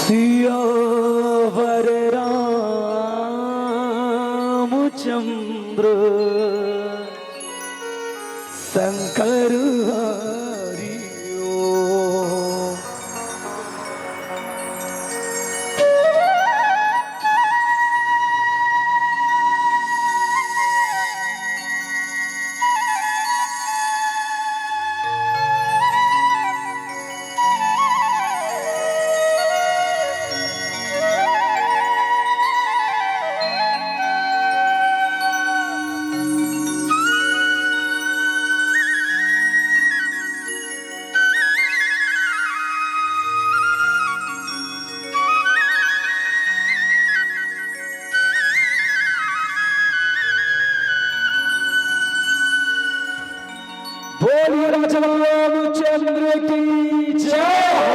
सियावर रामचंद्र शंकर हरि ओम। बोलिए राजा रामचंद्र की जय हो।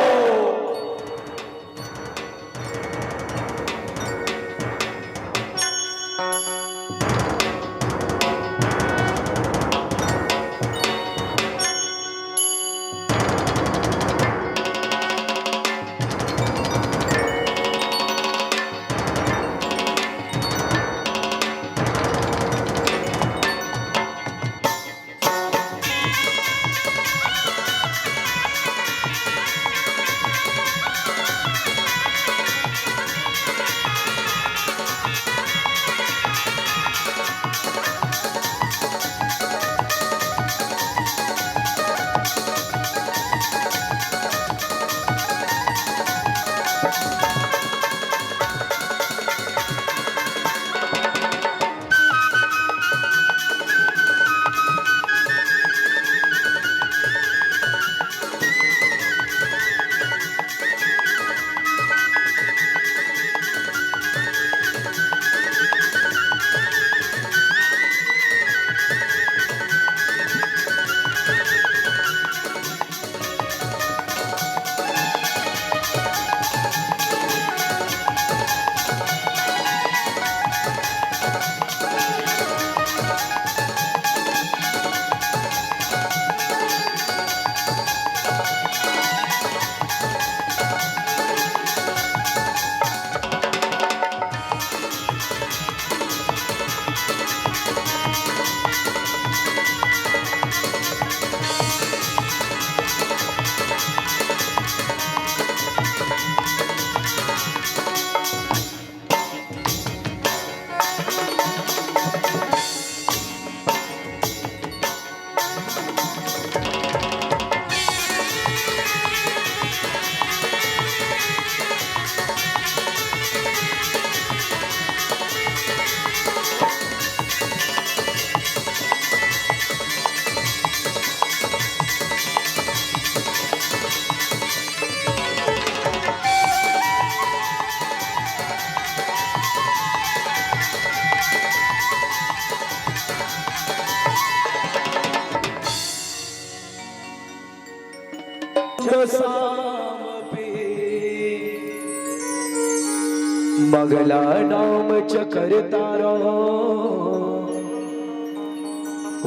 मगला नाम चकर तारो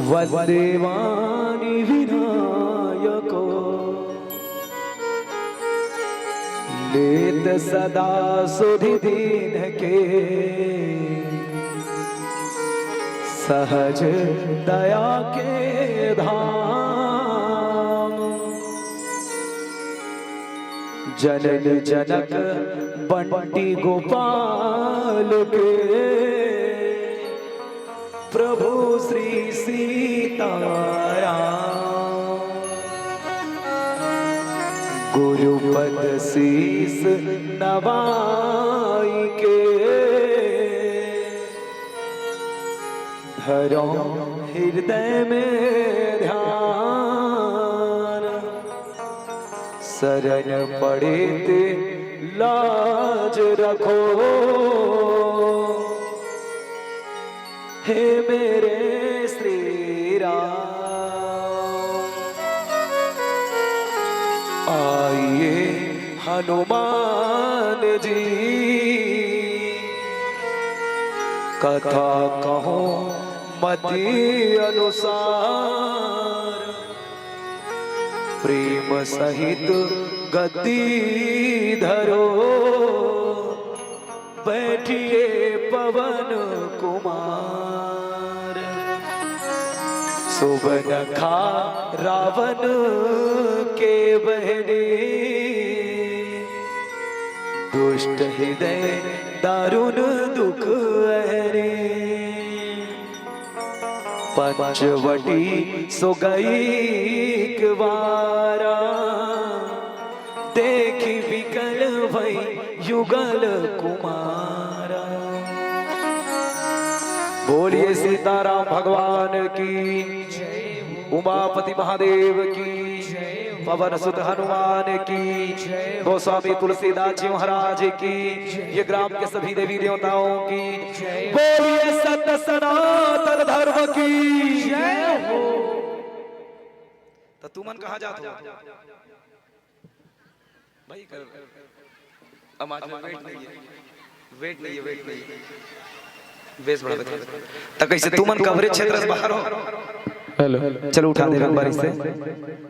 वंदे वाणी विनायको लेत सदा सुधि दीन के सहज दया के धाम जनन जनक बंटी गोपाल के प्रभु श्री सीताराम गुरुपद शीस नवाई के धरो हृदय में ध्यान शरण पड़े ते लाज रखो हे मेरे श्री राम। आइए हनुमान जी कथा कहो मति अनुसार प्रेम सहित गति धरो, बैठिए पवन कुमार। सुबन खा रावण के बहने, दुष्ट हृदय दारुण दुख हरे। पंचवटी सो गई वारा, देखी विकल भई युगल कुमारा। बोलिए सीताराम भगवान की, उमापति महादेव की, पवन सुत हनुमान की, गोस्वामी तुलसीदास जी महाराज की, ये ग्राम के सभी देवी देवताओं की। बोलिए सत्य सनातन धर्म की जय हो। तो तुमन कहाँ जात हो भाई? कर वेट नहीं है, वेट नहीं है, वेट नहीं है, बेस बड़ा बता। तो कैसे तुमन कवरेज क्षेत्र से बाहर हो? हेलो, चलो उठा दे बारी से।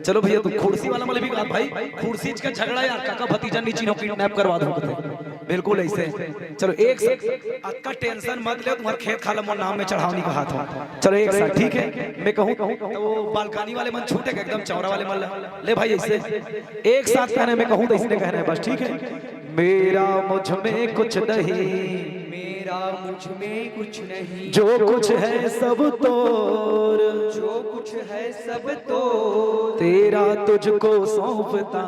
चलो भैया, तुम कुर्सी वाला भी बात भाई, कुर्सी का झगड़ा यार, काका भतीजा नीचे किडनैप करवा दो। बिल्कुल ऐसे। चलो एक साथ, आपका टेंशन मत ले, तुम्हारे खेत खाला मोर नाम में चढ़ावनी का हाथ हो। चलो एक साथ, ठीक है? मैं कहूँ तो वो बालकानी वाले मन छूटे एकदम चौरा वाले मन ले भाई, ऐसे एक साथ कहना है। मैं कहूँ तो इसने कहना है बस, ठीक है? मेरा मुझ में कुछ नहीं, मेरा मुझ में कुछ नहीं, जो कुछ है सब तोर, जो कुछ है सब तोर। तेरा तुझको सौंपता,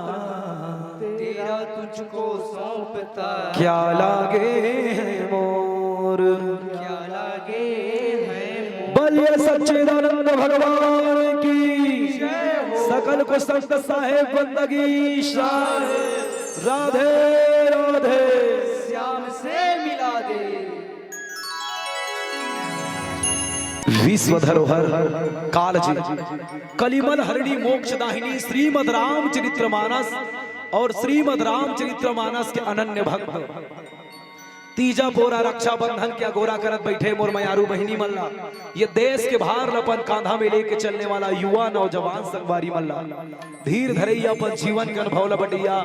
तेरा तुझको सौंपता, क्या लागे है मोर, क्या लागे है मोर। बोलिए सच्चिदानंद भगवान की, सकल को संत साहेब बंदगी शाह। राधे राधे, श्याम से मिला दे। विश्व धरोहर कालजी, कलिमल हरिणी मोक्ष दाहिनी, श्रीमद रामचरित्रमानस और श्रीमद रामचरित्रमानस के अनन्य भक्त। तीजा पोरा रक्षाबंधन क्या गोरा करत बैठे मोर मयारू बहिनी मल्ला। ये देश के भार लपन कांधा में लेके चलने वाला युवा नौजवान संगवारी मल्ला। धीर धरैया अपन जीवन के अनुभव लबटिया,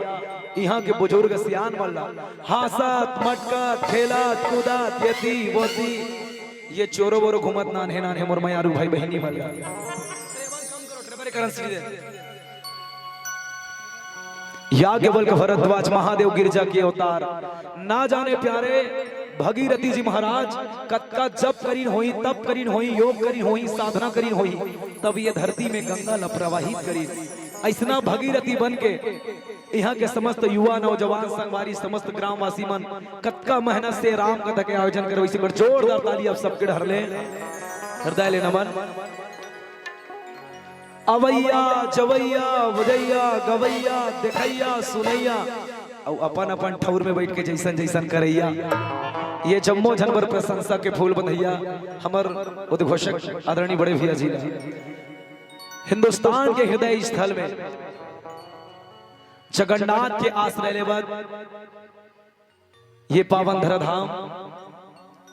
यहाँ के बुजुर्ग सियान मल्ला। हासत मटकत खेलत कूदत यती वती, ये चोरो बोरो घूमत नान्हे नान्हे मोर मयारू भाई बहिनी मल्ला। याज्ञवल्क्य भरद्वाज महादेव गिरजा के अवतार, ना जाने प्यारे भगीरथी जी महाराज कत्का जप करीन होई, तप करीन होई, योग करीन होई, साधना करीन होई, तब ये धरती में गंगा ल प्रवाहित करी। ऐसना भगीरथी बन के यहाँ के समस्त युवा नौजवान संगवारी समस्त ग्रामवासी मन कत्का मेहनत से राम कथा के आयोजन करो। इसी पर जोरदार ताली आप सबके ढर ले, हृदय ले नमन। अवैया जवैया बजैया गवैया देखैया सुनैया, और अपन अपन ठौर में बैठ के जैसन जैसन करैया। ये जम्मो जनवर प्रशंसा के फूल बंधैया हमर उद्घोषक आदरणीय बड़े भैया जी, हिंदुस्तान के हृदय स्थल में जगन्नाथ के आश्रय लेवत ये पावन धराधाम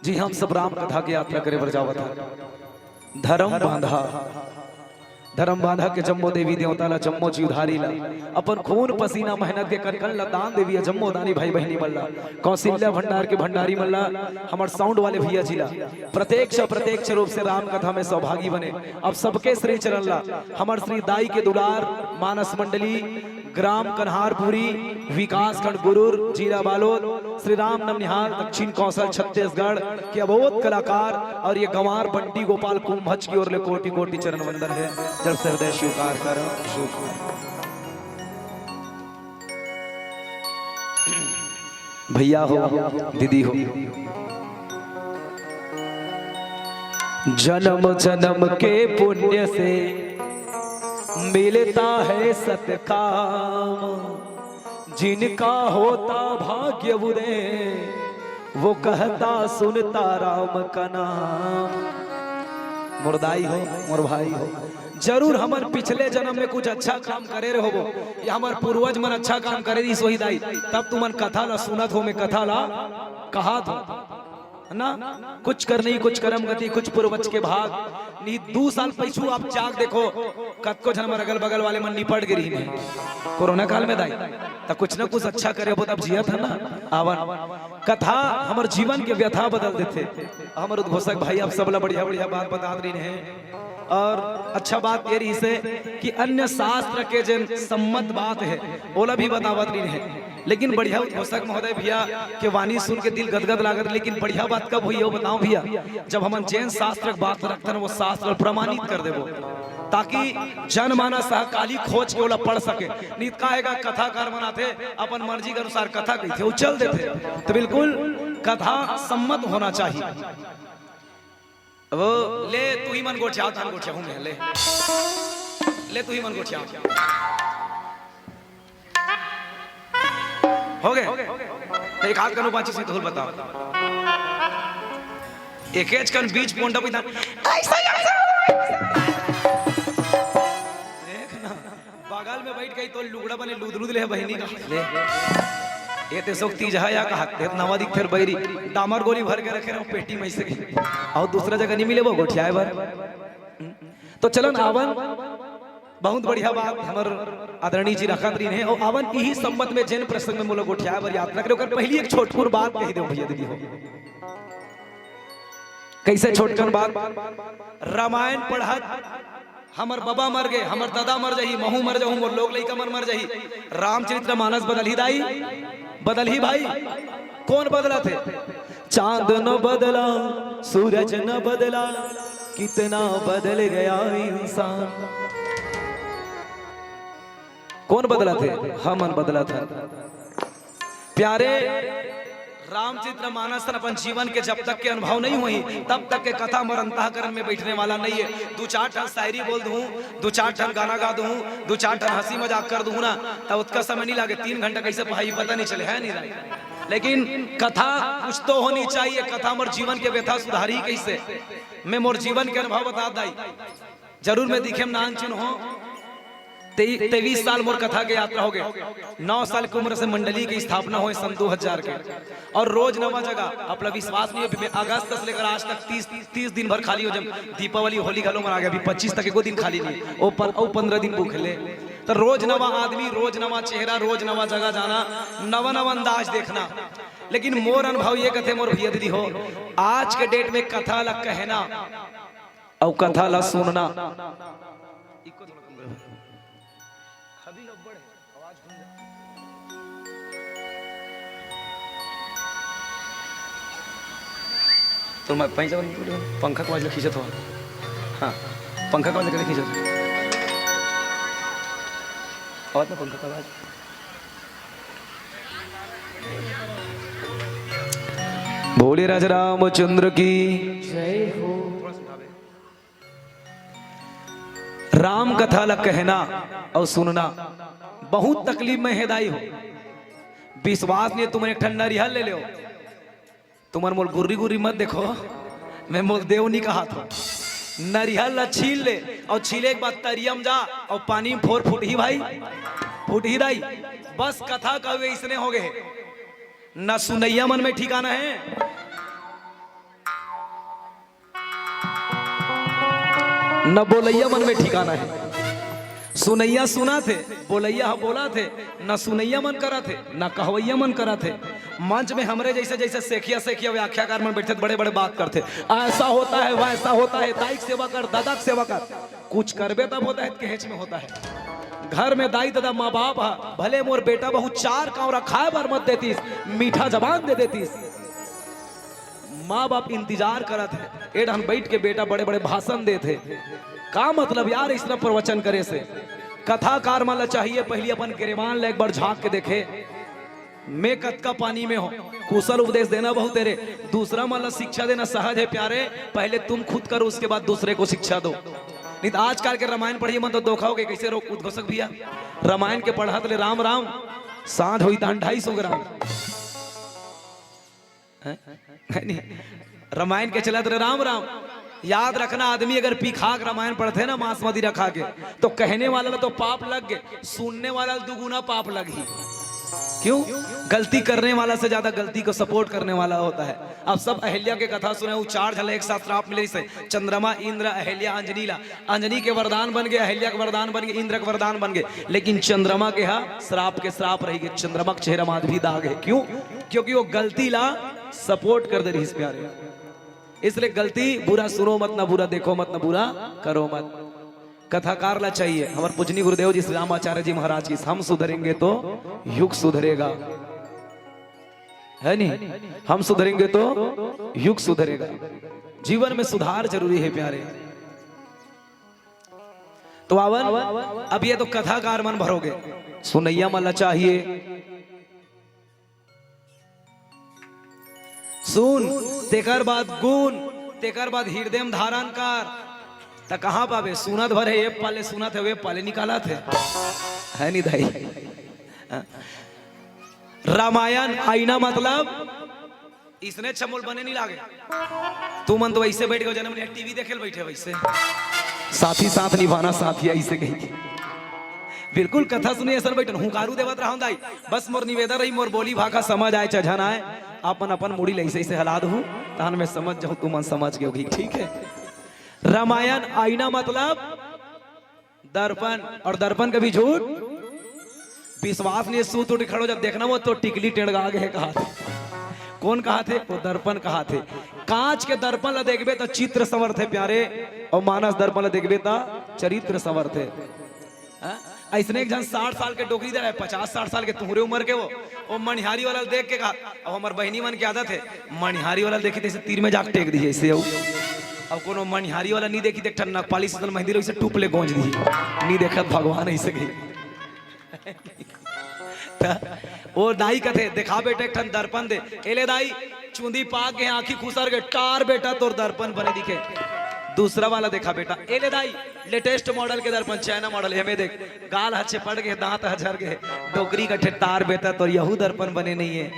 जी, हम सब राम कथा की यात्रा करे बर जावत है। धर्म बांधा के जम्मो देवी देवता ला, जम्मो जीवधारी ला, अपन खून पसीना मेहनत के कनकन ला दान देवी जम्मो दानी भाई बहनी मल्ला। कौशल्या भंडार के भंडारी मल्ला, हमार साउंड वाले भैया जिला प्रत्यक्ष रूप से राम कथा में सौभागी बने। अब सबके श्री चरण ला हमार श्री दाई के दुलार मानस मंडली ग्राम कन्हारपुरी विकास खंड गुरूर जिला बालोद श्री राम नमनिहाल दक्षिण कौशल छत्तीसगढ़ के अबोध कलाकार और ये गंवार बंटी गोपाल कुंभज की ओर ले कोटि कोटि चरण वंदन है। जब से हृदय स्वीकार करो। भैया हो दीदी हो, जन्म जन्म के पुण्य से मिलता है सत्काम, जिनका होता भाग्य उदय वो कहता सुनता राम का नाम। मुर्दाई हो मोर भाई हो, जरूर हमार पिछले जन्म में कुछ अच्छा काम करे रहो वो, या हमार पूर्वज मन अच्छा काम करे दी वही दाई, तब तुमन कथा ला सुनत हो, मैं कथा ला कहा था ना, कुछ करनी कुछ कर्म गति कुछ पूर्वज के भाग। नहीं 2 साल पीछू आप जाग देखो कतको जन हमारे अगल बगल वाले मन निपट गिरी ने कोरोना काल में दाई तो कुछ ना कुछ अच्छा करे वो तब जिया था ना आवन कथा हमारे जीवन के व्यथा बदल देते। हमारे उद्घोषक भाई आप सब बढ़िया बढ़िया बात बता रही हैं और अच्छा बात ये रही से कि अन्य शास्त्र के जन सम्मत बात है ओला भी बतावत रही है। लेकिन बढ़िया उद्घोषक महोदय भैया के वाणी सुन के दिल गदगद लागत। लेकिन बढ़िया बात कब हुई हो बताओ भैया, जब हम जैन शास्त्र बात रखते हैं वो शास्त्र प्रमाणित कर देवो ताकि जनमानस काली खोज के ओला पढ़ सके। नीत काहेगा कथाकार बनाते अपन मर्जी के अनुसार कथा कहते उछल देते, तो बिल्कुल कथा सम्मत होना चाहिए। वो ले तू ही मन गोठिया थान गोठिया हूं मैं ले तू ही मन गोठिया हो गए। तो एक हाथ कनु बाची से तो बताओ एक एज कन बीच पोंडा पिता ऐसा देखना बगल में बैठ गई तो लुगड़ा बने लूदलूद ले बहनी का ले ये ते शक्ति जहा या कहा ते नवा दिख फिर बैरी डामर गोली भर के रखे रहो पेटी में से और दूसरा जगह नहीं मिले वो गोठिया भर। तो चलो ना आवन बहुत बढ़िया बात हमर आदरणीय जी रखत रही है और आवन यही संबंध में जैन प्रसंग में मोला गोठिया भर यात्रा करो। पहली एक छोटपुर बात कही दो भैया दीदी हो कैसे छोटकन बात रामायण पढ़त हमर बाबा मर गए हमर दादा मर जाही महू मर जाहू मोर लोग लइका मर जाही रामचरित्र मानस बदल ही दाई बदल ही भाई कौन बदला थे चांद न बदला सूरज न बदला कितना बदल गया इंसान। कौन बदला थे हमन बदला था प्यारे रामचरित्र मानस अपन जीवन के जब तक के अनुभव नहीं हुई तब तक के कथा मोर अंतःकरण में बैठने वाला नहीं है। 2-4 ठन शायरी बोल दूं 2-4 ठन गाना गा दूं 2-4 ठन हंसी मजाक कर दूं ना तो उसका समय नहीं लगे 3 घंटा कैसे पढ़ाई पता नहीं चले है नहीं। लेकिन कथा कुछ तो होनी चाहिए। कथा मोर जीवन के व्यथा सुधारी कैसे मैं मोर जीवन के अनुभव बता दाई जरूर मैं दिखे नान चुन हो 23 साल मोर कथा के यात्रा हो गए। 9 साल की उम्र से मंडली की स्थापना हुई सन 2000 के और रोज नवा जगह अपना विश्वास नहीं है। अगस्त से लेकर आज तक 30 दिन भर खाली हो जब दीपावली होली घलों में आ गया अभी 25 तक एको दिन खाली नहीं ओ 15 दिन भूखले। तो रोज नवा आदमी रोज नवा चेहरा रोज नवा जगह जाना नवा नवा अंदाज देखना। लेकिन मोर अनुभव ये कथे मोर भैया दीदी हो आज के डेट में कथा ला कहना और कथा ला सुनना तो मैं पंखा को खींचत हो हाँ पंखा को खींचत और ना पंखा का आवाज भोले राजा रामचंद्र की जय हो। राम कथा ला कहना और सुनना बहुत तकलीफ में हेदाई हो। विश्वास नहीं तुम एक ठंडा रिहल ले लो तुम्हार मोल गुर्री गुर्री मत देखो मैं मोल देव नहीं कहा था नरिहल छील ले और छीले के बाद तरियम जा और पानी में फोर फुट ही भाई फुट ही दाई बस कथा कवे इसने हो गए न सुनैया मन में ठिकाना है न बोलैया मन में ठिकाना है। सुनैया सुना थे बोलैया बोला थे न सुनैया मन करा थे न कहवैया मन करा थे। मंच में हमरे जैसे जैसे सेखिया व्याख्याकार में बैठे बड़े बड़े बात करते ऐसा होता है वैसा होता है दाई सेवा कर दादा सेवा कर कुछ करबे तब होता है कहेच में होता है। घर में दाई दादा माँ बाप भले मोर बेटा बहुत 4 काँव रखा बार मत देतीस मीठा जबान दे देतीस माँ बाप इंतजार करत है एडन बैठ के बेटा बड़े बड़े भाषण देते का मतलब यार इस तरह प्रवचन करे से कथाकार माला चाहिए पहले अपन गिरवान ले एक बार झांक के देखे मैं कतका पानी में हो कुशल उपदेश देना बहुत तेरे दूसरा माला शिक्षा देना सहज है प्यारे पहले तुम खुद करो उसके बाद दूसरे को शिक्षा दो। नहीं तो आजकल के रामायण पढ़िए मत तो धोखाओगे कैसे रोक उद्घोषक भैया रामायण के पढ़ा ले राम राम सांझ हुई 250 ग्राम रामायण के चला राम राम याद रखना आदमी अगर पीखाक रामायण पढ़ते ना मांस मदिरा खा के तो कहने वाला तो पाप लग गए सुनने वाला दुगुना पाप लग ही क्यों? गलती करने वाला से ज्यादा गलती को सपोर्ट करने वाला होता है। अब सब अहिल्या के कथा सुने, वो 4 झले एक साथ श्राप मिले से, चंद्रमा, इंद्र, अहिल्या, अंजनी ला। अंजनी के वरदान बन गए, अहिल्या के वरदान बन गए, इंद्र के वरदान बन गए, लेकिन चंद्रमा के श्राप के श्राप रह गए। चंद्रमा के चेहरा माधवी दाग है। क्यों? क्योंकि वो गलती ला सपोर्ट कर दे रही प्यारे। इसलिए गलती बुरा सुनो मत, ना बुरा देखो मत, ना बुरा करो मत। कथाकार ला चाहिए हमारे पूजनी गुरुदेव जी श्री रामाचार्य जी महाराज की, हम सुधरेंगे तो युग सुधरेगा, है नहीं? हम सुधरेंगे तो युग सुधरेगा। जीवन में सुधार जरूरी है प्यारे। तो आवन अब ये तो कथाकार मन भरोगे, सुनैया मला चाहिए। सुन तेकर बाद गुण, तेकर बाद हृदय में धारण कर। तो कहां पावे? सुनत भरे ये पाले सुनत है, वे पाले निकाला थे, है नहीं दाई? रामायण आईना मतलब इसने चमोल बने नहीं लागे। तू मन तो वैसे बैठ गए जन्म टीवी देखे बैठे वैसे, साथी साथ निभाना साथी ऐसे गई। बिल्कुल कथा सुनी ऐसा बैठन हुकारू देवत रहा दाई। बस मोर निवेदन रही, मोर बोली भाखा समझ आए चझन आए, अपन अपन मुड़ी ऐसे ऐसे हला दू तहन मैं समझ जाऊं, तू मन समझ गए, ठीक है? रामायण आईना मतलब दर्पण, और दर्पण कभी झूठ विश्वास नहीं। सूत उठ खड़ो जब देखना वो तो टिकली टेढ़गा गए कहा थे। कौन कहा थे? वो दर्पण कहा थे। कांच के दर्पण ला देखबे तो चित्र संवर थे प्यारे, और मानस दर्पण ला देखबे तो चरित्र संवर थे। ऐसने एक जन 60 साल के डोकरी दे रहा है, 50-60 साल के तुम्हारे उम्र के वो मनिहारी वाला देख के कहा। अब हमारे बहनी मन की आदत है, मनिहारी वाला देखी तो तीर में जाके टेक दी ऐसे। अब कोनो मनिहारी वाला नहीं देखी देख नकपाली से मेहंदी लोग से टूपले गूंज दी, नहीं देखा भगवान ऐसे गई। वो दाई कथे देखा बेटे एक दर्पण दे, एले दाई चूंदी पाक के आंखी खुसर गए, टार बेटा तोर दर्पण बने दिखे। दूसरा वाला देखा बेटा, एले दाई लेटेस्ट मॉडल के दर्पण, चाइना मॉडल हमें देख, गाल हच्छे पड़ गए, दांत हजर गए, डोकरी का टार बेटा तोर यहू दर्पण बने नहीं है।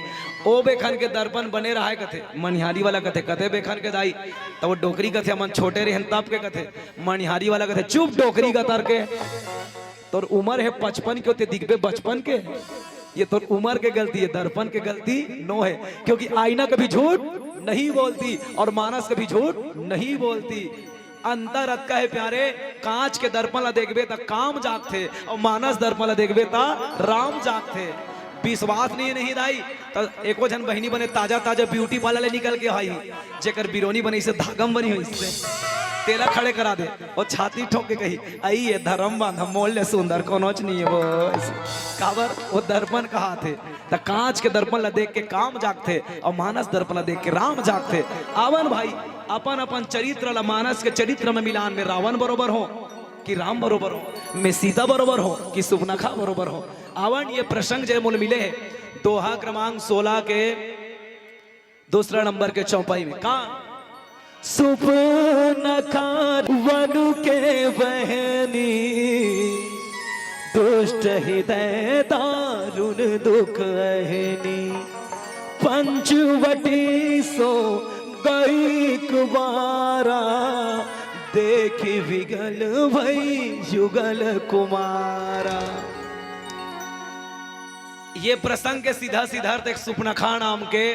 ओ बेखन के दर्पण बने रहा है कथे, मनिहारी वाला कथे कथे बेखन के दाई तो वो डोकरी कथे मन छोटे रहे तब के कथे, मनिहारी वाला कथे चुप डोकरी का तर के तोर उम्र है 55 के होते दिखबे बचपन के। ये तो उम्र के गलती है, दर्पण के गलती नो है, क्योंकि आईना कभी झूठ नहीं बोलती और मानस कभी झूठ नहीं बोलती। अंतर अतका है प्यारे, कांच के दर्पण ला देखबे तो काम जागते और मानस दर्पण ला देखबे तो राम जागते। विश्वास नहीं दाई तो एको जन बहनी बने ताजा ताजा ब्यूटी पार्लर ले निकल के आई, जेकर बिरोनी बनी से धागम बनी हुई इससे तेला खड़े करा दे और छाती ठोक के कही आई ये धर्म बांध मोल ले सुंदर कोनोच नहीं है वो काबर। वो दर्पण कहा थे तो कांच के दर्पण ला देख के काम जागते और मानस दर्पण ला देख के राम जागते। आवन भाई अपन अपन चरित्र ला मानस के चरित्र में मिलान में रावण बरोबर हो कि राम बरोबर हो, में सीता बरोबर हो कि सुपनखा बरोबर हो। आवन ये प्रसंग जय मूल मिले है दोहा क्रमांक 16 के दूसरा नंबर के चौपाई में। कहा सुपनखा वनु के बहनी, दुष्ट हृदय दारुण दुख अहनी, पंचवटी सो गई कुमारा, देखी विगल भई युगल कुमारा। ये प्रसंग के सीधा सीधा एक सुपनखा नाम के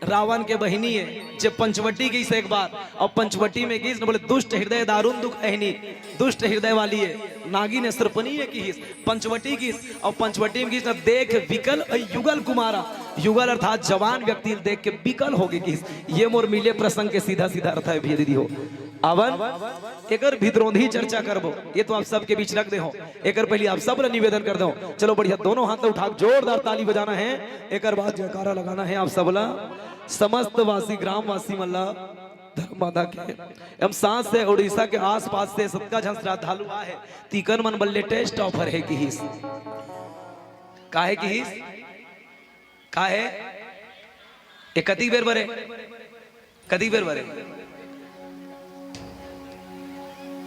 रावण के बहिनी है जब पंचवटी गई से एक बार, और पंचवटी में गई बोले दुष्ट हृदय दारुण दुख अहनी, दुष्ट हृदय वाली है नागी ने सरपनी है की पंचवटी की, और पंचवटी में गई देख विकल युगल कुमारा, युगल अर्थात जवान व्यक्ति देख के विकल हो गई। ये मोर मिले प्रसंग के सीधा सीधा अर्थ है दीदी हो। अवन एक भितरोंधी चर्चा करबो, ये तो आप सबके बीच रख दे हो। एक पहले आप सब निवेदन कर दो, चलो बढ़िया दोनों हाथ उठा जोरदार ताली बजाना है, एक बाद जयकारा लगाना है आप सबला। समस्त वासी ग्रामवासी मल्ला धर्म माता के हम सांस से उड़ीसा के आसपास से सबका झन श्रद्धालु है तीकर मन बल लेटेस्ट ऑफर है कि हिस काहे की हिस काहे ए कती बेर बरे कती बेर बरे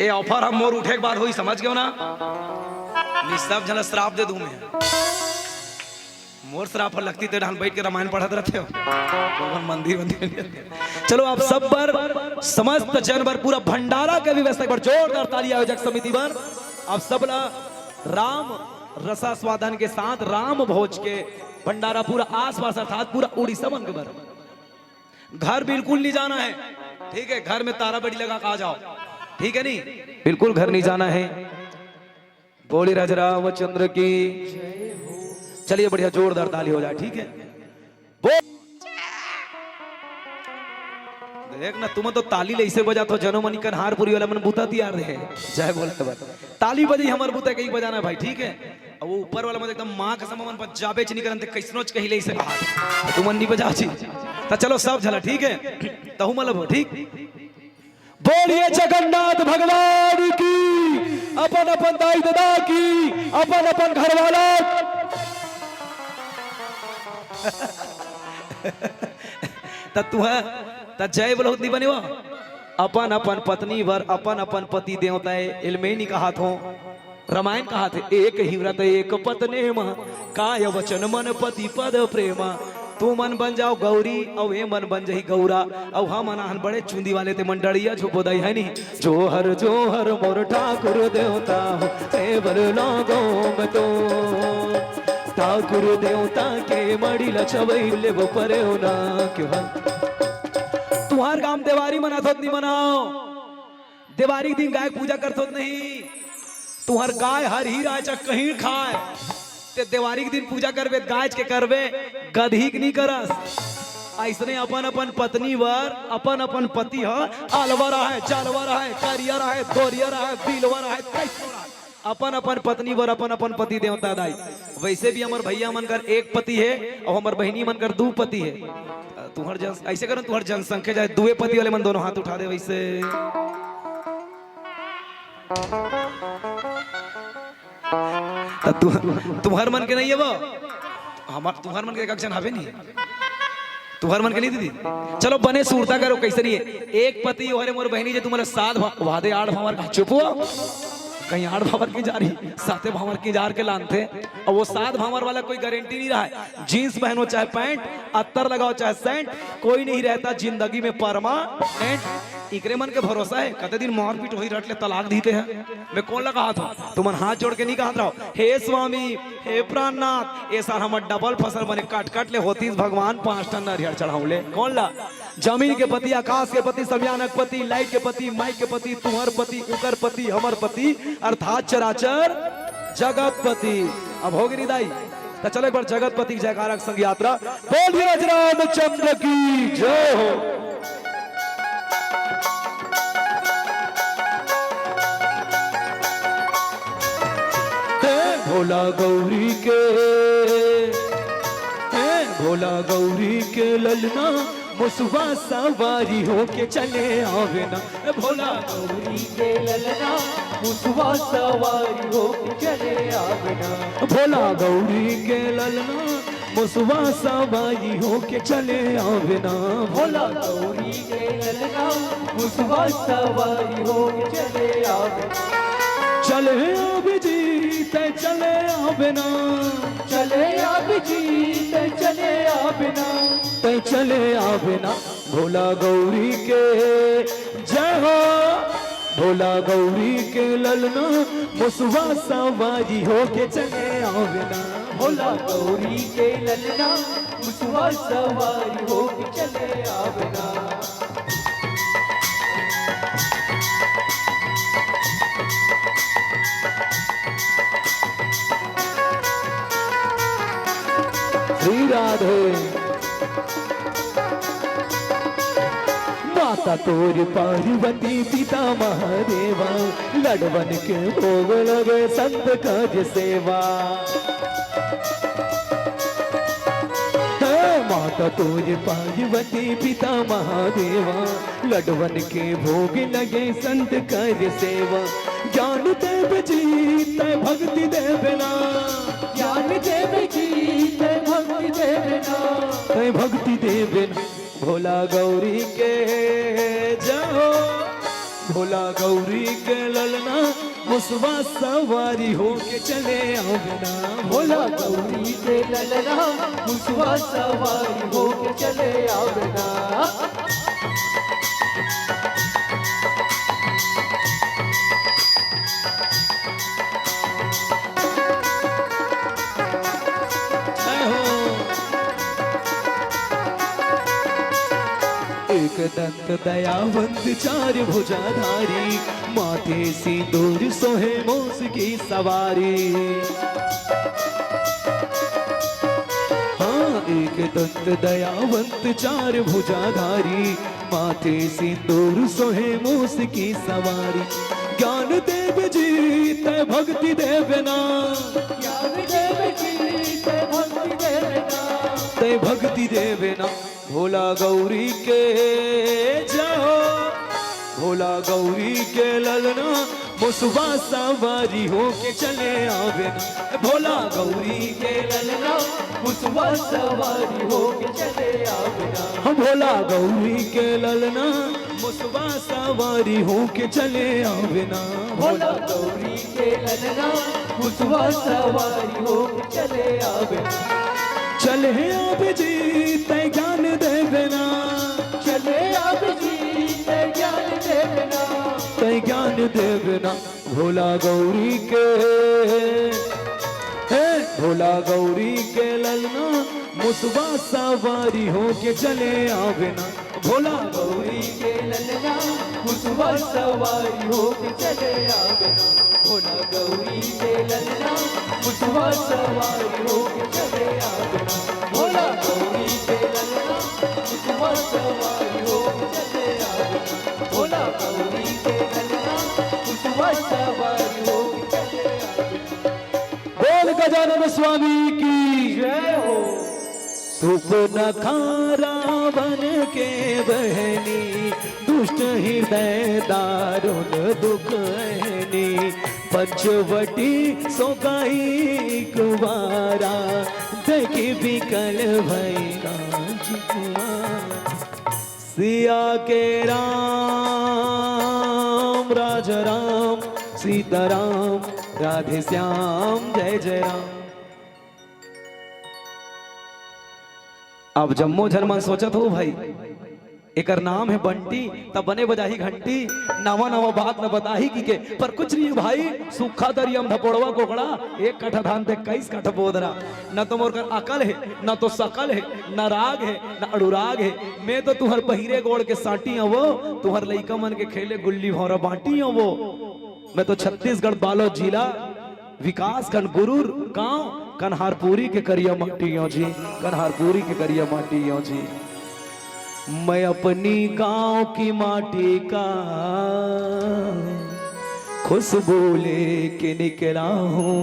ए ऑफर हम मोर उठे के बाद हुई समझ गयो ना, सब जन श्राप दे दूं मैं मोर श्राप लगती तो हम बैठ के रामायण पढ़ते रहते हो मंदिर। चलो आप सब पर समस्त जन पर पूरा भंडारा के व्यवस्था पर जोरदार ताली आयोजक समिति पर आप सब राम रसास्वादन के साथ राम भोज के भंडारा पूरा आसपास अर्थात पूरा उड़ीसा बन के भर। घर बिल्कुल नहीं जाना है, ठीक है? घर में तारा बड़ी लगा आ जाओ, ठीक है? नहीं, बिल्कुल घर नहीं जाना है। बोली राजा रामचंद्र की। चलिए बढ़िया जोरदार ताली हो जाए, ठीक है? देख ना, तुम तो ताली ले इसे बजा तो जनोमनी कन्हारपुरी वाला मन बुता तैयार रहे। जय बोल के बात ताली बजी हमार बुता कहीं बजाना है भाई, ठीक है? अब वो ऊपर वाला मतलब एकदम मां कसम मन पर जाबे च नहीं करन ते कैसनोच कहिले इसे बाहर तुम नहीं बजा छी। तो चलो सब झला, ठीक है? तहु मतलब हो, ठीक? बोलिए जगन्नाथ भगवान की, अपन अपन दाई दादा की, अपन अपन घर वाला। त जय बोलो नहीं बने, अपन अपन पत्नी वर अपन अपन पति देवता है। इल्मेनी कहा थो, रामायण कहा थे, एक ही व्रत एक पत्ने मां, काय वचन मन पति पद प्रेमा। तू मन बन जाओ गौरी और ये मन बन जाही गौरा। और हम अनाहन बड़े चूंदी वाले ते मंडड़िया झुपो दई है नी। जोहर मोर ठाकुर देवता हो, तेवर लागो मैं तो ठाकुर देवता के मड़ी लछवई ले वो परे हो ना क्यों। तुम्हार गांव देवारी मनाथोत नहीं मनाओ, देवारी दिन गाय पूजा करथोत नहीं। तुम्हार गाय हर ही राय कहीं खाए ते देवारी के दिन पूजा करबे, गाय के करबे, गधी के नहीं करस। ऐसने अपन अपन पत्नी वर अपन अपन पति ह अलवर है, चालवर है, करियर है, दोरियर है, बिलवर है, अपन अपन पत्नी वर अपन अपन पति देवता दाई। वैसे भी हमार भैया मन कर एक पति है और हमार बहनी मन कर 2 पति है। तुहर जन ऐसे करो, तुहर जनसंख्या जाए 2 पति वाले मन दोनों हाथ उठा दे वैसे। तुम्हार मन के नहीं है वो, हमार तुम्हार मन के कक्षण हवे नहीं, तुम्हार मन के नहीं दीदी। चलो बने सूरता करो कैसे नहीं है। एक पति होरे मोर बहनी जे तुम्हारे साथ वादे 8 भावर का चुप हुआ, कहीं 8 भावर की जा रही, 7 भावर की जार के लानते। और वो 7 भावर वाला कोई गारंटी नहीं रहा है। जीन्स पहनो चाहे पैंट, अत्तर लगाओ चाहे सेंट, कोई नहीं रहता जिंदगी में परमानेंट। इकरे मन के भरोसा है, कते दिन मार पीट वही रट ले तलाक दीते हैं। मैं कौन लगा था, तुम हाथ जोड़ के नहीं कहा रहो, हे स्वामी हे प्राणनाथ, ऐसा हमार डबल फसल बने काट काट ले होती भगवान 5 टन नरियर चढ़ाऊ ले। कौन ला? जमीन के पति, आकाश के पति, समयानक पति, लाइट के पति, माइक के पति, तुम्हार पति, उकर पति, हमर पति, अर्थात चराचर जगत पति। अब होगी निदाई तो चलो एक बार जगत पति जयकारक संग यात्रा। बोलिए रामचंद्र की जय हो। भोला गौरी के, भोला गौरी के ललना मुसवा सवारी हो के चले आवे ना। भोला गौरी के ललना मुसवा सवारी हो के चले आवे ना। भोला गौरी के ललना मुसवा सवारी हो के चले आवे ना। भोला गौरी के ललना मुसवा सवारी हो के चले आवे ना। चले अब जी ते चले आवे ना, चले अब जी ते चले आवे ना, ते चले आवे ना। भोला गौरी के जय हो, भोला गौरी के ललना मुसवा सवारी हो के चले आवे ना। भोला गौरी के ललना मुसवा सवारी हो के चले आवे ना। श्री राधे माता तोर पार्वती पिता महादेवा, लड़वन के भोग लगे संत काज सेवा। माता तोर पार्वती पिता महादेवा, लड़वन के भोग लगे संत काज सेवा। ज्ञान देव जी तय भक्ति देवना, ज्ञान देव जी तय भक्ति देवना, तय भक्ति देवना। भोला गौरी के जाओ, भोला गौरी के ललना मुसवा सवारी हो के चले आवेना। भोला गौरी के ललना मुसवा सवारी हो के चले आवेना। एक दंत दयावंत चार भुजाधारी, माथे सिंदूर सोहे मोस की सवारी। हाँ, एक दंत दयावंत चार भुजाधारी, माथे सिंदूर सोहे मोस की सवारी। ज्ञान देव जी तय भक्ति देवना, ज्ञान देव जी तय भक्ति देवना, तय भक्ति देवना। भोला गौरी के जाओ, भोला गौरी के ललना, मुसवा सवारी हो के चले आवे ना। भोला गौरी के ललना, मुसवा सवारी हो के चले आवे ना। हम भोला गौरी के ललना, मुसवा सवारी हो के चले आवे ना। भोला गौरी के ललना, मुसवा सवारी हो के चले आवे ना। चले आवे जी तय ज्ञान देवना, चले आवे जी तय ज्ञान देवना, तय ज्ञान देवना। भोला गौरी के भोला गौरी के ललना, मुसवा सवारी हो के चले आवे ना। भोला गौरी के ललना, मुसवा सवारी हो के चले आवे ना। भोला गौरी के ललना, मुसवा सवारी हो के चले आवे ना। भोला गौरी के ललना, मुसवा सवारी हो के चले आवे ना। भोला गौरी के ललना, मुसवा सवारी हो के चले आवे ना। बोल गजानन स्वामी की जय हो। सुपन खारा बन के बहनी, दुष्ट हृदय दारुण दुख हनी। पंचवटी सोगाई कुवारा, देखी बिकल भई कांच कुमार। सिया के राम राज राम, सीताराम राधे श्याम, जय जय राम। अब जम्मो झरमन सोचत हो भाई, एकर नाम है बंटी, तब बने बजाही घंटी। नवा नवा बात न बताही की के, पर कुछ नहीं भाई। सूखा दरियम धपोड़वा कोकड़ा, एक कट्ठा धान ते 21 कट्ठा बोदरा। न तो मोर कर अकल है, न तो सकल है, न राग है, न अड़ुराग है। मैं तो तुहर पहिरे गोड़ के साटी हूँ वो, तुहर लइका मन के खेले गुल्ली भौरा बांटी हूँ वो। मैं तो छत्तीसगढ़ बालोद जिला विकास खंड गुरूर गांव कन्हारपुरी के करिया माटियों जी, कन्हारपुरी के करिया माटियों जी। मैं अपनी गांव की माटी का खुशबू लेके निकला हूँ।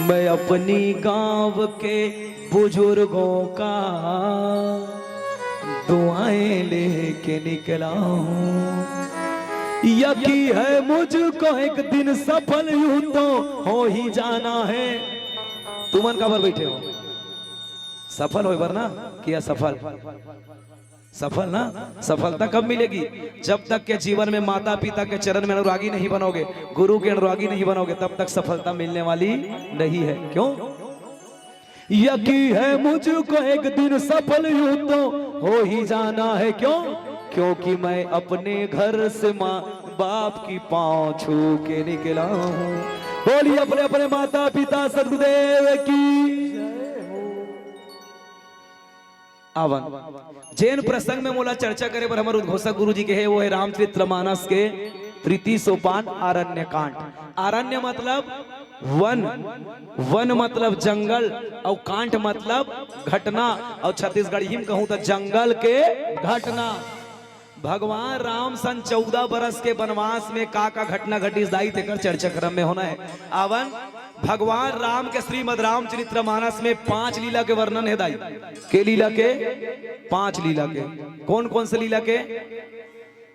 मैं अपनी गांव के बुजुर्गों का दुआएं लेके निकला हूँ। यकी है मुझको एक दिन सफल यूं तो हो ही जाना है। तुमन कबर बैठे हो, सफल हो वरना किया सफल, सफल ना। सफलता कब मिलेगी? जब तक के जीवन में माता पिता के चरण में अनुरागी नहीं बनोगे, गुरु के अनुरागी नहीं बनोगे, तब तक सफलता मिलने वाली नहीं है। क्यों? यकी है मुझको एक दिन सफल यूं तो हो ही जाना है। क्यों? क्योंकि मैं अपने घर से माँ बाप की पांव छू के निकला हूँ। बोलिए अपने अपने माता पिता सदगुरुदेव की आवन। जैन प्रसंग में मोला चर्चा करे पर हमारे उद्घोषक गुरु जी के है, वो है रामचरितमानस के तृतीय सोपान आरण्य कांड। आरण्य मतलब वन, वन मतलब जंगल, और कांट मतलब घटना। और छत्तीसगढ़ी में कहूं तो जंगल के घटना। भगवान राम सन 14 बरस के वनवास में का घटना घटी दाई तेकर चर्चा क्रम में होना है। आवन भगवान राम के श्रीमद रामचरितमानस में 5 लीला के वर्णन है दाई। के लीला के? 5 लीला के। कौन कौन से लीला के?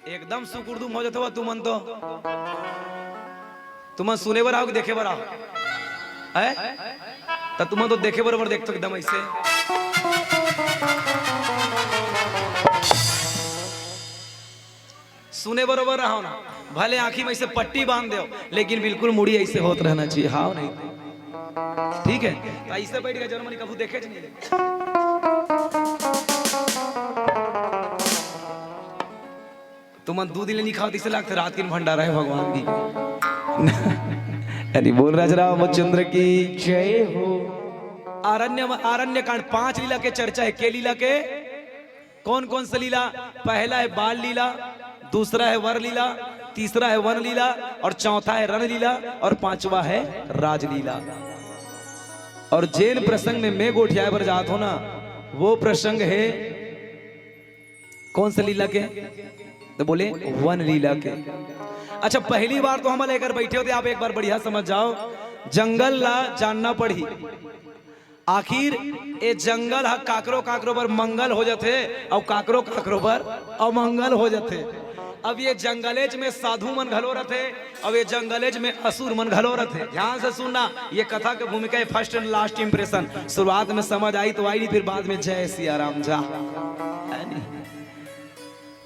एकदम सुकुर्दुम हो जाता तुमन तो, तुमन सुने बर आओ कि देखे बर आओ है? तो तुमन तो देखे बराबर देखते एकदम ऐसे। सुने बरोबर रहो ना, भले आंखी में ऐसे पट्टी बांध दो, लेकिन बिल्कुल मुड़ी ऐसे होत रहना चाहिए। हाँ नहीं ठीक है? तो ऐसे बैठ गए जर्मनी कभी देखे नहीं। तुम 2 दिन नहीं खाओ, इसे लगता रात की भंडारा है भगवान की। अरे बोल राज रामचंद्र की जय हो। आरण्य कांड 5 लीला के चर्चा है। के लीला के? कौन कौन सा लीला? पहला है बाल लीला, दूसरा है वर लीला, तीसरा है वन लीला और चौथा है रण लीला और पांचवा है राजलीला। और जैन प्रसंग में मैं गोठिया पर जात हो ना, वो प्रसंग है कौन सा लीला के? तो बोले वन लीला के। अच्छा, पहली बार तो हम लेकर बैठे होते, आप एक बार बढ़िया समझ जाओ, जंगल ला जानना पड़ी। आखिर ये जंगल हा काकरो काकरो पर मंगल हो जाते और काकरो काकरो पर अमंगल हो जाते। अब ये जंगलेज में साधु मन घलो रहते, अब ये जंगलेज में असुर मन घलो रहते। ध्यान से सुनना, ये कथा की भूमिका है फर्स्ट एंड लास्ट इंप्रेशन। शुरुआत में समझ आई तो आई, फिर बाद में जय सिया राम जा।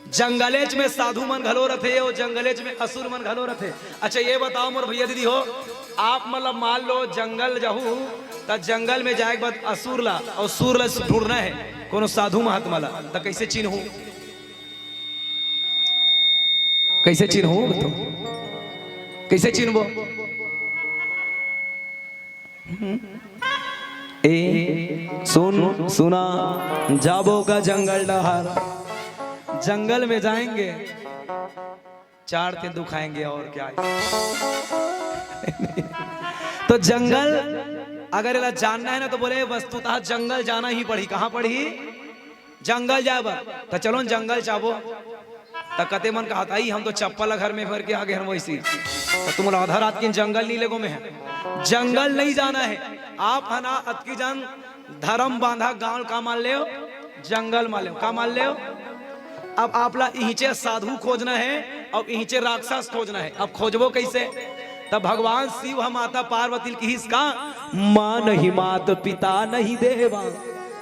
जंगलेज में साधु मन घलो रहते और जंगलेज में असुर मन घलो रहते। अच्छा ये बताओ मोर भैया दीदी हो, आप मतलब मान लो जंगल जाहू तो जंगल में जाए के बाद असुर ला और सुर ला ढूंढना है कोनो साधु महात्मा ला, तो कैसे चिन्हू? कैसे चिन्हू? कैसे चिन्हबो? ए सुन सुना जाबो का जंगल डहार, जंगल में जाएंगे चार दिन दुखाएंगे और क्या तो जंगल अगर इला जानना है ना तो बोले वस्तुतः जंगल जाना ही पड़ी। कहाँ पड़ी? जंगल जाब तो चलो जंगल चाबो तो कते मन कहा था हम तो चप्पल घर में भर के आगे हम वैसी, तो तुम आधा रात की जंगल नहीं लेगो में है। जंगल नहीं जाना है आप, है ना अतकी जन धर्म बांधा गांव का मान ले, जंगल मान ले का मान ले। अब आप ला इहिचे साधु खोजना है और इहिचे राक्षस खोजना है। अब खोजबो कैसे? तब भगवान शिव हम माता पार्वती की हिस्सा, माँ नहीं मात पिता नहीं देवा,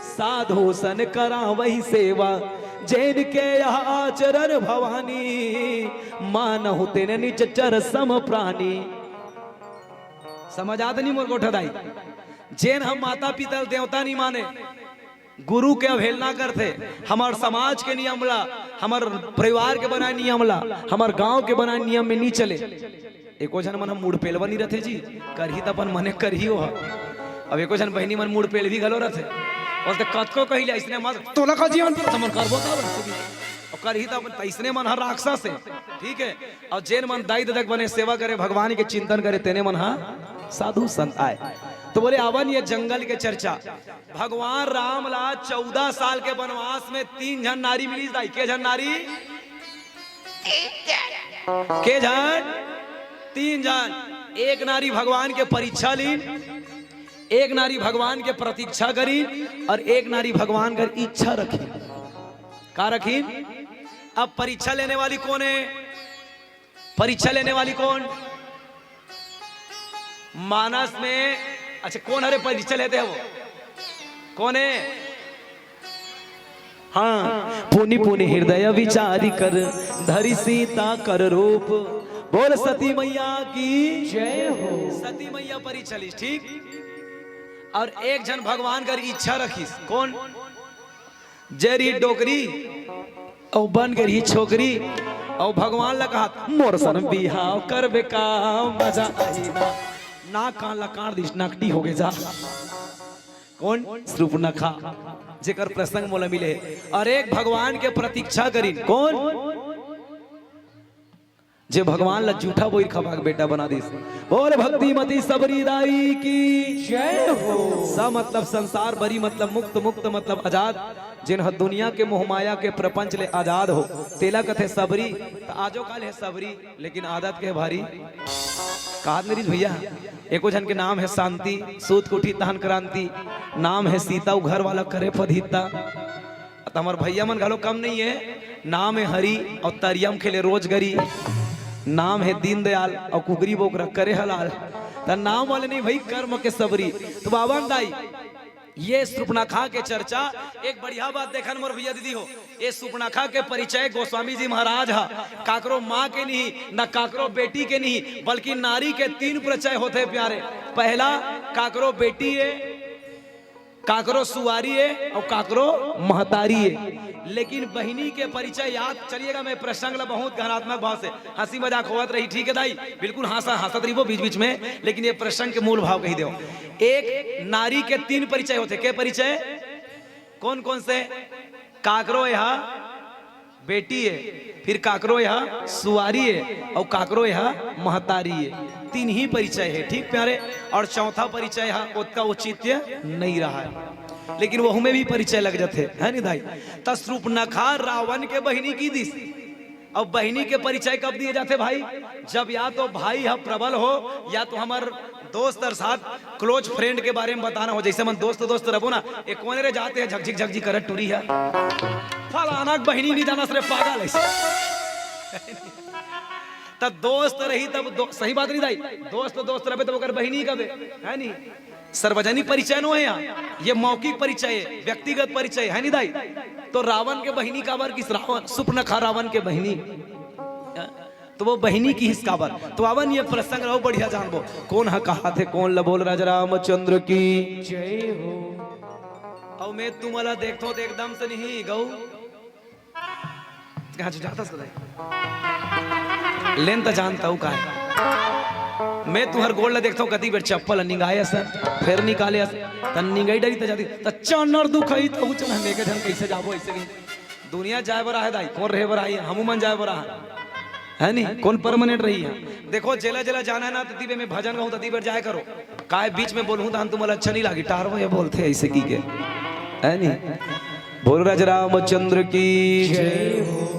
साधु सन करा वही सेवा, जैन के यहाँ आचरण भवानी, मानहु तेने निचर सम प्राणी। समझ आते नहीं मोर गोठा दाई? जैन हम माता पिता देवता नहीं माने, गुरु के अवहेलना करते, हमार समाज के नियम ला, हमार परिवार के बनाए नियम ला, हमार गांव के बनाए नियम में नहीं चले। एको जन मन हम मुड़ पेलवा नहीं रहते जी, करही तो अपन मने करही हो। अब एको जन बहनी मन मुड़ पेल भी गलो रहते और तो कतको कही ले इसने मत तोला का जीवन समन करबो का और करही तो अपन इसने मन हर राक्षस है, ठीक है। और जैन मन दाई ददक बने सेवा करे, भगवान के चिंतन करे, तेने मन हा साधु संत आए। तो बोले अवन ये जंगल के चर्चा, भगवान राम ला 14 साल के वनवास में 3 जन नारी मिली दाई। के जन नारी? के जन? 3 जन। एक नारी भगवान के परीक्षा ली, एक नारी भगवान के प्रतीक्षा करी और एक नारी भगवान कर इच्छा रखी। का रखी? अब परीक्षा लेने वाली कौन है? परीक्षा लेने वाली कौन? मानस में अच्छा कौन हरे परीक्षा लेते हैं? वो कौन है? हाँ, पुनि पुनि हृदय विचारी कर, धरी सीता कर रूप, बोल सती मैया की जय हो। सती मैया परीक्षा ली, ठीक। और एक जन भगवान कर इच्छा रखी, कौन? जरी डोकरी और बन गई छोकरी और भगवान लगा मोर सन बिहाव कर बेका मजा आई ना कान लकाड़ दिस नकटी हो गए जा। कौन? शूर्पणखा, जेकर प्रसंग मोला मिले। और एक भगवान के प्रतीक्षा करी, कौन? जे भगवान ला झूठा बोई खबा के बेटा बना दिस। बोल भक्ति मती सबरी दाई की जय हो। सा मतलब संसार, बरी मतलब मुक्त, मुक्त मतलब आजाद। जिन हद दुनिया के मोहमाया के प्रपंच ले आजाद हो, तेला कथे सबरी। तो आजो काल है सबरी, लेकिन आदत के भारी। कहा नरीज भैया, एको जन के नाम है शांति, सूत कुठी तहन क्रांति, नाम है सीता, घर वाला करे फदीता। हमार भैया मन घलो कम नहीं है, नाम है हरी और तरियम खेले रोजगरी, नाम है दीनदयाल और कुकरी बोकरा करे हलाल। तो नाम वाले नहीं भाई, कर्म के सबरी। तो बाबा दाई ये शूर्पणखा के चर्चा एक बढ़िया बात देखा मोर भैया दीदी हो। ये शूर्पणखा के परिचय गोस्वामी जी महाराज हा, काकरो माँ के नहीं न काकरो बेटी के नहीं, बल्कि नारी के 3 परिचय होते प्यारे। पहला काकरो बेटी है, काकरो सुवारी है और काकरो महतारी है। लेकिन बहिनी के परिचय याद चलिएगा, मैं प्रसंग ला बहुत गहनात्मक भाव से हंसी मजाक होवत रही, ठीक है दाई, बिल्कुल हंसत रही वो बीच बीच में, लेकिन ये प्रसंग के मूल भाव कही दो। एक नारी के 3 परिचय होते। के परिचय? कौन कौन से? काकरो यहाँ बेटी है, फिर काकरो यहाँ सुवारी है, और काकरो यहाँ महतारी है। तीन ही परिचय है, ठीक प्यारे। और चौथा परिचय यहाँ उसका औचित्य नहीं रहा है, लेकिन वह में भी परिचय लग जाते है नहीं भाई। तस्रूप नखा रावण के बहिनी की दिस। अब बहिनी के परिचय कब दिए जाते भाई? जब या तो भाई हम प्रबल हो, या तो हमार दोस्त और साथ क्लोज फ्रेंड के बारे में बताना हो। जैसे मन दोस्त दोस्त रहो ना, एक कोने रे जाते हैं झकझिक झकझिक करत टूरी है, फलाना बहिनी नहीं जाना सिर्फ पागल है। तब दोस्त रही तब सही बात नहीं दाई, दोस्त दोस्त रहे तब बहिनी कब है नहीं। सार्वजनिक परिचय नो है यहाँ, ये मौखिक परिचय है, व्यक्तिगत परिचय है नहीं दाई। तो रावण के बहिनी का बर किस रावण सुपनखा रावण के बहिनी, तो वो बहिनी की हिस्सा बर। तो आवन ये प्रसंग रहो बढ़िया जानबो। कौन है कहा थे कौन बोल राजा रामचंद्र की जय हो। और मैं तुम्हारा देखो तो एकदम से नहीं गऊ कहा जाता लेन तो जानता हूँ का मैं तुम्हार गोल देखता हूँ कति बेर चप्पल निगाए सर फिर निकाले तन निगाई डरी तो जाती तो चनर दुखई तो चल हमें के जन कैसे जाबो ऐसे नहीं। दुनिया जाए बरा है दाई, कौन रहे बरा है, हमू मन जाए बरा है नहीं, कौन परमानेंट रही है। देखो जेला जेला जाना है ना तो तीबे में भजन गाऊं तो तीबे जाए करो, काय बीच में बोलूं तो हम तुम्हारा अच्छा नहीं लागी टारवो ये बोलते ऐसे की के है नहीं। बोल राजा रामचंद्र की जय हो।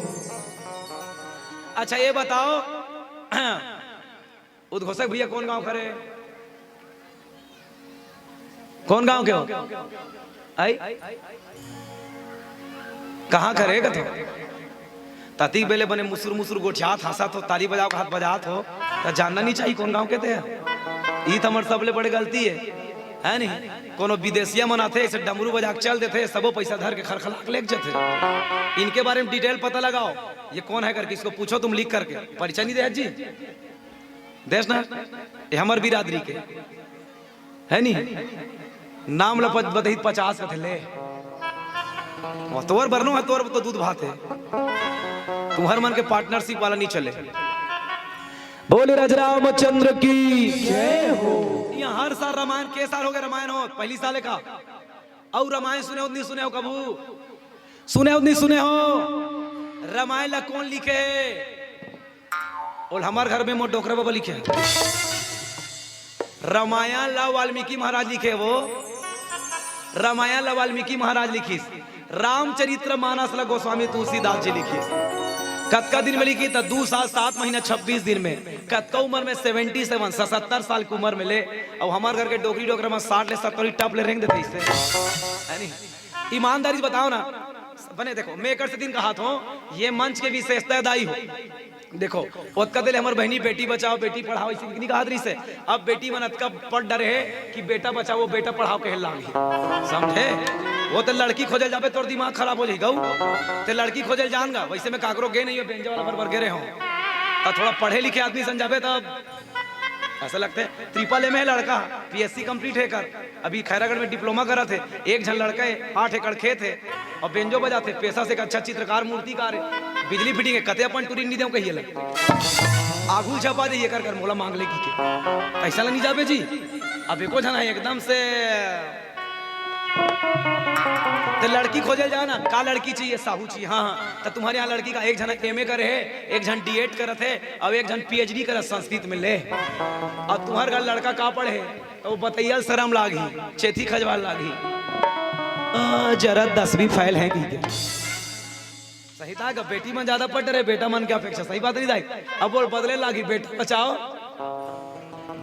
अच्छा ये बताओ उद्घोषक भैया कौन गांव करे, कौन गांव के हो आई कहां करेगा तो ताती बेले बने मुसुर मुसुर गोठियात हंसा तो ताली बजाओ का हाथ बजात हो तो जानना नहीं चाहिए कौन गांव के थे। ये तो हमारे सबले बड़े गलती है नहीं। कोनो विदेशिया मनाते ऐसे डमरू बजा के चल देते, सबो पैसा धर के खरखलाक लेके जाते। इनके बारे में डिटेल पता लगाओ ये कौन है करके, इसको पूछो तुम लिख करके, परिचय नहीं दे जी देश ना ये हमार बिरादरी के है नहीं। नाम लपत बदहित 50 का थे ले तोर बरनो है, तोर तो दूध भात है, तुम्हार मन के पार्टनरशिप वाला नहीं चले। बोले राजा रामचंद्र की जय हो। यहाँ हर साल रामायण के साल हो गए रामायण हो, पहली साल का और रामायण सुने हो नहीं सुने हो, कबू सुने हो नहीं सुने हो। रामायण ला कौन लिखे और हमारे घर में मोट डोकरा बाबा लिखे। रामायण ला वाल्मीकि महाराज लिखे, वो रामायण ला वाल्मीकि महाराज लिखी। रामचरित्र मानस ला गोस्वामी तुलसीदास जी लिखी। कतका दिन में लिखी तो 2 साल 7 महीना 26 दिन में। कतका उम्र में 77 77 साल की उम्र में ले। और हमारे घर के डोकरी डोकरा में 60 ले 70 टप ले रेंग देते इससे है नहीं। ईमानदारी से बताओ ना बने। देखो मैं एक दिन कहा था ये मंच के विशेषता दाई हो। देखो ओतका दिल हमारे बहनी बेटी बचाओ बेटी पढ़ाओ इसी नहीं कहा से। अब बेटी मन अतका पढ़ डरे है कि बेटा बचाओ बेटा पढ़ाओ कहे लागी, समझे। वो तो लड़की खोजल जाबे तोर दिमाग खराब हो जाएगा। तो लड़की खोजल जानगा, वैसे में काकरो गे नहीं हो, बेंजा वाला बरबर गे रहे हो। तो थोड़ा पढ़े लिखे आदमी समझाबे तब ऐसा लगता है। ट्रिपल एम है लड़का, पीएससी कंप्लीट है कर, अभी खैरागढ़ में डिप्लोमा करा थे। एक झन लड़का है 8 एकड़ खेत है और बेंजो बजाते, पेशा से एक अच्छा चित्रकार मूर्तिकार है। बिजली फिटिंग है, कते अपन टूरिंग नहीं दे कहिए लग आगू छपा दे ये कर कर मोला मांग ले की के ऐसा नहीं जाबे जी। अब एको झन है एकदम से तो लड़की खोजे जाना का लड़की चाहिए साहू चाहिए। हाँ तो तुम्हारे यहाँ लड़की का एक जन एमए करे है, एक जन डीएड करत है और एक जन पीएचडी करत संस्कृत में ले। और तुम्हारे घर लड़का का पढ़े तो वो बतैया शर्म लागी, चेथी खजवाल लागी, जरा 10वीं फैल है की सही था। बेटी मन ज्यादा पढ़ रहे, बेटा मन क्या अपेक्षा, सही बात नहीं दाई। अब वो बदले लागी, बेटा बचाओ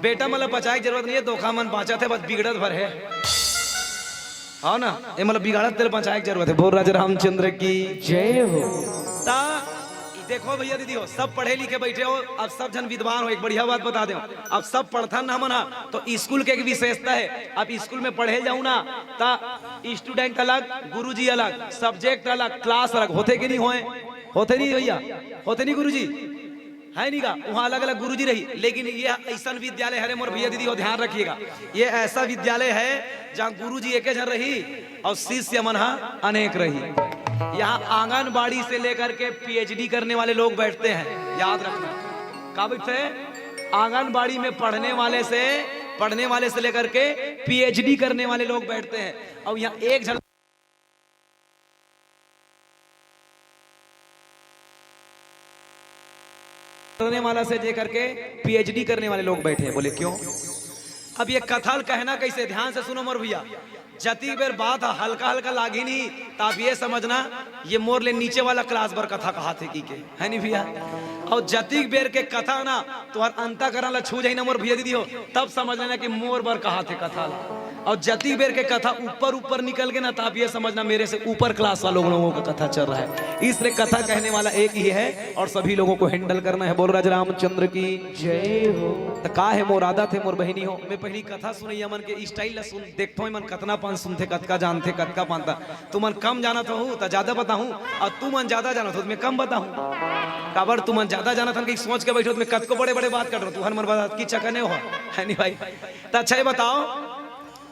बेटा मतलब बचाए की जरूरत नहीं है, धोखा मन बाँचा थे बस बिगड़त भर है। हाँ ना ये मतलब बिगाड़त तेल बचाए की जरूरत है। बोल राजा रामचंद्र की जय हो। ता देखो भैया दीदी हो सब पढ़े लिखे बैठे हो, अब सब जन विद्वान हो। एक बढ़िया बात बता दो, अब सब पढ़ता ना मना तो स्कूल के एक विशेषता है। अब स्कूल में पढ़े जाऊँ ना ता स्टूडेंट अलग, गुरुजी अलग, सब्जेक्ट अलग, क्लास अलग होते कि नहीं होए, होते नहीं भैया, होते नहीं गुरुजी है नहीं का। वहाँ अलग अलग गुरुजी रही, लेकिन ये ऐसा विद्यालय है मोर भैया दीदी हो ध्यान रखिएगा, ये ऐसा विद्यालय है जहाँ गुरुजी एक जन रही और शिष्य मन अनेक रही। यहाँ आंगनबाड़ी से लेकर के पीएचडी करने वाले लोग बैठते हैं, याद रखना। कहाँ बैठते हैं? आंगनबाड़ी में पढ़ने वाले से लेकर के पीएचडी करने वाले लोग बैठते हैं। और यहाँ एक जन करने वाला से लेकर के पीएचडी करने वाले लोग बैठे हैं। बोले क्यों? अब ये कथल कहना कैसे, ध्यान से सुनो मोर भैया। जती बेर बात हल्का हल्का लागी नहीं तो आप ये समझना ये मोर ले नीचे वाला क्लास बर कथा कहा थे की के है नहीं भैया। और जती बेर के कथा ना तुम्हार अंता करना छू जाई ना मोर भैया दीदी हो, तब समझ लेना कि मोर बर कहा थे कथा। और जती बेर के कथा ऊपर ऊपर निकल के ना तो आप ये समझना मेरे से ऊपर क्लास वालों लोगों का कथा चल रहा है। इसलिए कथा कहने वाला एक ही है और सभी लोगों को हैंडल करना है। बोल राजा रामचंद्र की जय हो। तो का है मोर आदत है मोर बहनी हो, मैं पहली कथा सुनैया मन के स्टाइल ला सुन देखतो मन कतना पान सुनते कतका जानते कतका पानता। तू मन कम जाना तो हूँ तो ज्यादा बताऊँ और तू मन ज्यादा जाना तो मैं कम बताऊँ। काबर तू मन ज्यादा जाना था कि सोच के बैठो मैं कत को बड़े बड़े बात कर रहा हूँ, तू हर मन बात की चक्कर नहीं हो है नहीं भाई। तो अच्छा ये बताओ,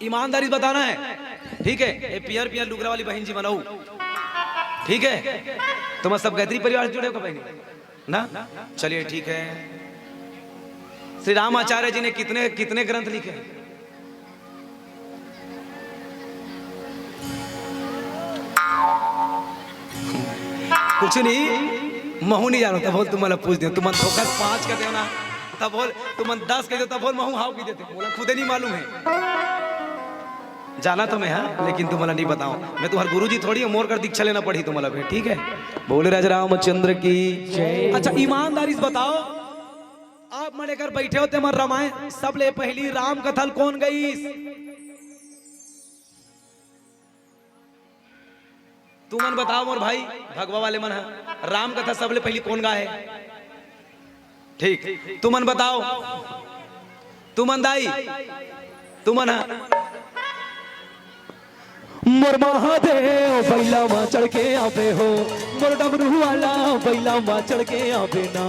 ईमानदारी से बताना है ठीक है। ये पियर पियर लुगरा वाली बहन जी बनाऊ ठीक है। तुम सब गायत्री परिवार से जुड़े हो बहनी ना? चलिए ठीक है। श्री रामाचार्य जी ने कितने कितने ग्रंथ लिखे? कुछ नहीं, महू नहीं जानो तब बोल तुम पूछ दे, तुम धोखा 5 का दे ना तब बोल, तुम 10 के दो तब बोल महू हाउ की देते, बोला खुदे नहीं मालूम है। जाना तो मैं हाँ, लेकिन तुम्हारा नहीं बताऊं, मैं तुम्हारे गुरुजी थोड़ी मोर कर दीक्षा लेना पड़ी तुम्हारा भी ठीक है। बोले राजा रामचंद्र की जय। अच्छा ईमानदारी से बताओ, आप मरे कर बैठे होते मर रामायण सब ले पहली राम कथल कौन गई? तू मन बताओ मोर भाई, भगवा वाले मन है राम कथा सब ले पहली कौन गाए? ठीक तू मन बताओ, तू मन दाई तू मन मोर महादेव बैला मां चढ़ के आवे हो, मोर डमरू वाला बैला मां चढ़ के आवे ना।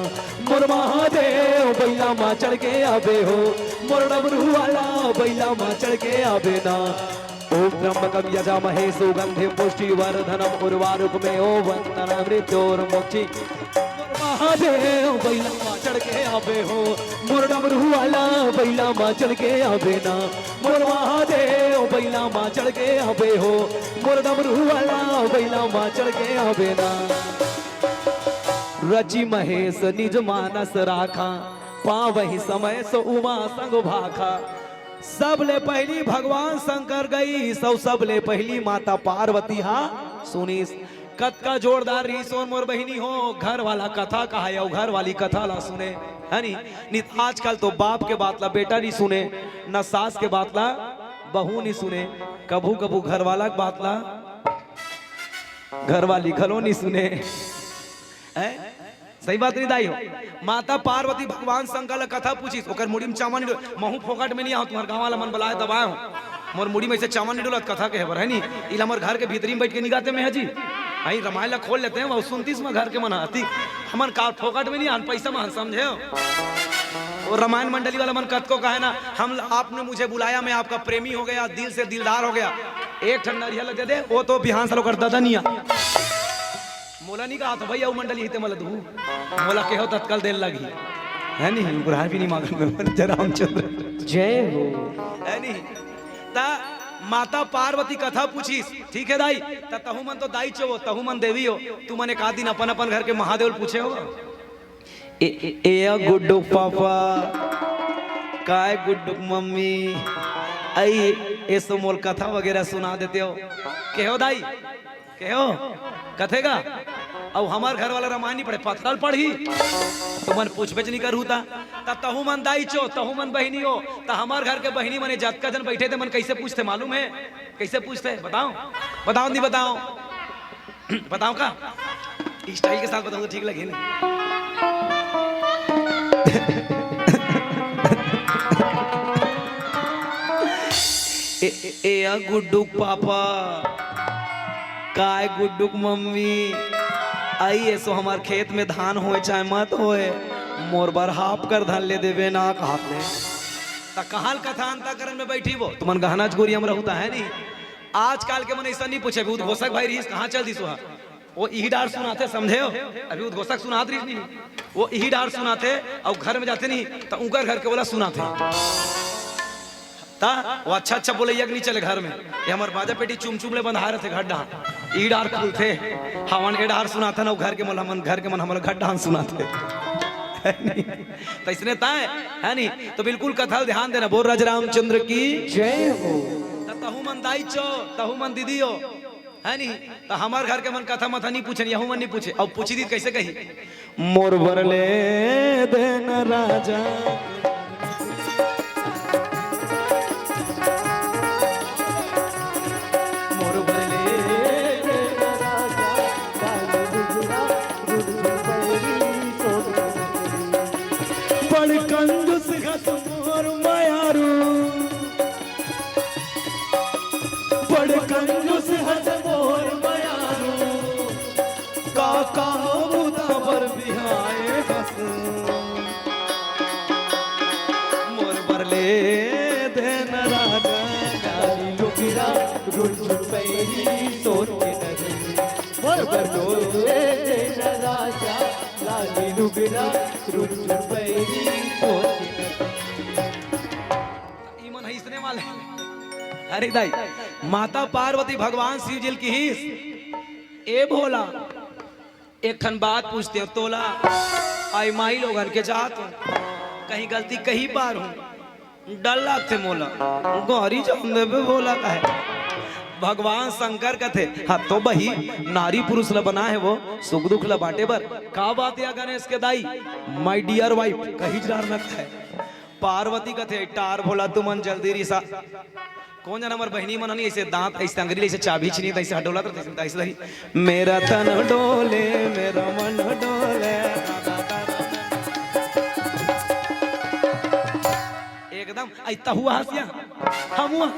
मोर महादेव बैला मां चढ़ के आवे हो, मोर डमरू वाला बैला मां चढ़ के आवे ना। ओम त्र्यंबकम यजामहे सुगंधिं पुष्टिवर्धनम उर्वारुकमे ओम वन्दना मृत्योर्मुक्षि। महादेव बैला मां चढ़ के आवे हो, मोर डमरू वाला बैला मां चढ़ के आवे ना। मोर महादेव बैला मां चढ़ के आवे हो, मोर डमरू वाला बैला मां चढ़ के आवे ना। रचि महेश निज मानस राखा, पावहि समय सो उमा संग भाखा। सब ले पहली भगवान शंकर गई, सब ले पहली माता पार्वती हा सुनीस। कत का जोरदार रीसोन मोर बहिनी हो, घर वाला कथा कहा है घर वाली कथा ला सुने है नी। आजकल तो बाप के बात ला बेटा नहीं सुने, न सास के बात ला बहू नहीं सुने, कभू कभू घर वाला के बात ला घर वाली घरों नहीं सुने है? सही बात नहीं दाई हो। माता पार्वती भगवान शंकर कथा पूछी ओकर मुड़ी में चावन महू फोकट में नहीं आओ, तुम्हारे गाँव वाला मन बुलाए दबाए हो मोर मुड़ी में से चावन नहीं डोलत कथा के है है नी। इला मोर घर के भीतरी में बैठ के निगाहते में है जी आई रामायण खोल लेते हैं वो सुनतीस में घर के मन आती हमन का फोकट में नहीं आन पैसा में समझे हो। और रामायण मंडली वाला मन कत को कहे ना हम आपने मुझे बुलाया मैं आपका प्रेमी हो गया, दिल से दिलदार हो गया, एक ठंडा रियल दे दे वो तो बिहान से लोग दादा नहीं मोला नहीं कहा तो भैया वो मंडली हिते मल दू मोला के हो तत्काल देर लगी है नहीं बुरा भी नहीं मांगा रामचंद्र जय हो है नहीं। ता माता पार्वती कथा पूछी ठीक है दाई, तहु मन तो दाई चो तहु मन देवी हो, तू मन एक दिन अपन अपन घर के महादेव पूछे हो ए गुड्डू पापा काय गुड्डू मम्मी आई ऐसो मोल कथा वगैरह सुना देते हो के हो दाई के हो कथेगा। अब हमार घर वाला रामायण नहीं पढ़े पथरल पढ़ी तो मन पूछ बेच नहीं करू तहु मन दाई चो तहु मन बहनी हो। तो हमार घर के बहनी मने जत का जन बैठे थे मन कैसे पूछते मालूम है? कैसे पूछते बताओ बताओ नहीं बताओ बताओ का स्टाइल के साथ बताऊं तो ठीक लगे ना। ए गुड्डू पापा काय गुड्डू मम्मी आई सो हमार खेत में धान होए चाहे मत होए मोर बर हाफ कर धान ले देवे ना हाथ में ता कहाल कथा अंताकरण में बैठी वो तुमन गहना चोरी हम रहता है नहीं। आजकल के मन ऐसा नहीं पूछे अभी उद्घोषक भाई रही कहाँ चल दी सुहा वो यही डार सुनाते समझे हो। अभी उद्घोषक सुनाते रही नहीं वो यही डार सुनाते और घर में जाते नहीं तो उनका घर के बोला सुनाते ता वो अच्छा अच्छा बोले यज्ञ नहीं चले घर में ये हमारे बाजा पेटी चुम चुम ले बंधा रहे थे गड्ढा ईडार खुलते हवन एडार सुनाते ना घर के मन घर के मन हमारे गड्ढा सुनाते है नहीं? तो इसने ताए है नहीं तो बिल्कुल कथा ध्यान देना। बोल राज रामचंद्र की जय हो। तहु मन दाई चो तहु मन दीदी हो है नहीं तो हमार घर के मन कथा मथा नहीं पूछे यहू मन नहीं पूछे। अब पूछी दी कैसे कही मोर बरले देन राजा मोर बरले देन राजा बड़ कंजूस हस मोर मायारू बड़ कंजूस हस मोर मायारू काका मुदा पर बिहाए हस मोर बरले देन राजा डाली लुगिरा रुझ पैरी सोच के नजरी मोर बरले देन राजा लाली लुगिरा रुझ पैरी सोच के नजरी। ईमन है इसने वाले अरे दाई माता पार्वती भगवान शिव जी की हिस ए भोला एक खन बात पूछते हो तोला आई माई लोगन के चाहत हूँ कहीं गलती कहीं बार हूँ डर लागते मोला गौरी जान देवे भोला का है भगवान शंकर का थे हाँ तो बही नारी पुरुष ला बना है वो सुख दुख ला बाटे बर का बात या गणेश के दाई माय डियर वाइफ कहीं जार न है पार्वती का थे टार भोला तुमन जल्दी रिसा कौन जाना हमार बहनी मननी ऐसे दांत ऐसे अंगरी ऐसे चाबी छीनी ऐसे हडोला तो ऐसे लगी मेरा तन डोले मेरा मन डोले एकदम ऐसा हुआ हंसिया हम हुआ